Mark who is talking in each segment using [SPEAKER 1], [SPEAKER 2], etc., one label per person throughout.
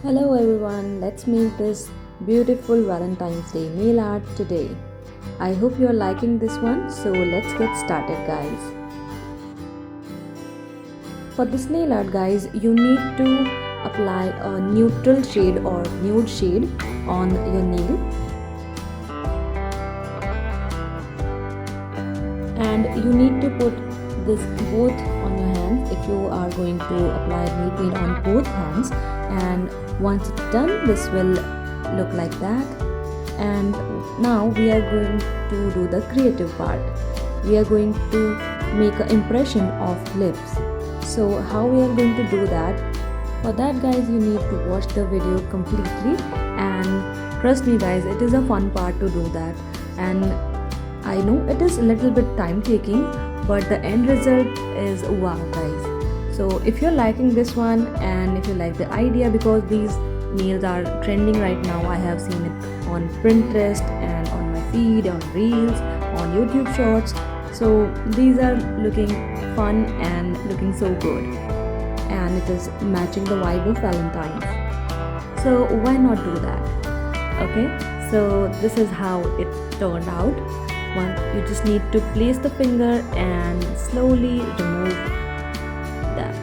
[SPEAKER 1] Hello everyone, let's make this beautiful Valentine's Day nail art today. I hope you're liking this one, so let's get started guys. For this nail art guys, you need to apply a neutral shade or nude shade on your nail. And you need to put this both on your hands if you are going to apply nail paint on both hands, and once it's done this will look like that. And now we are going to do the creative part. We are going to make an impression of lips. So how we are going to do that? For that guys, you need to watch the video completely, and trust me guys, it is a fun part to do that. And I know it is a little bit time taking, but the end result is wow guys. So if you're liking this one and if you like the idea, because these nails are trending right now, I have seen it on Pinterest and on my feed, on Reels, on YouTube Shorts. So these are looking fun and looking so good, and it is matching the vibe of Valentine's. So why not do that? Okay, so this is how it turned out. You just need to place the finger and slowly remove that.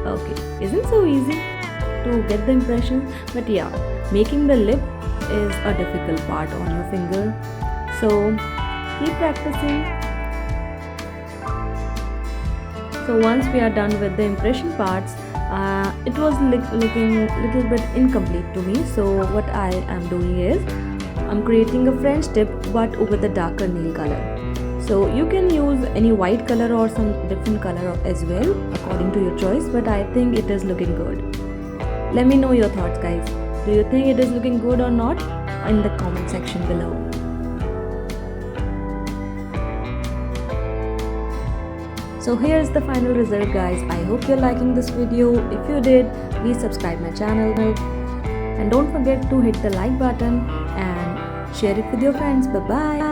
[SPEAKER 1] Okay, isn't so easy to get the impression? But yeah, making the lip is a difficult part on your finger, so keep practicing. So once we are done with the impression parts, it was looking a little bit incomplete to me. So what I am doing is I'm creating a French tip but with a darker nail color. So you can use any white color or some different color as well according to your choice, but I think it is looking good. Let me know your thoughts guys. Do you think it is looking good or not? In the comment section below. So here's the final result guys. I hope you're liking this video. If you did, please subscribe my channel and don't forget to hit the like button and share it with your friends. Bye bye.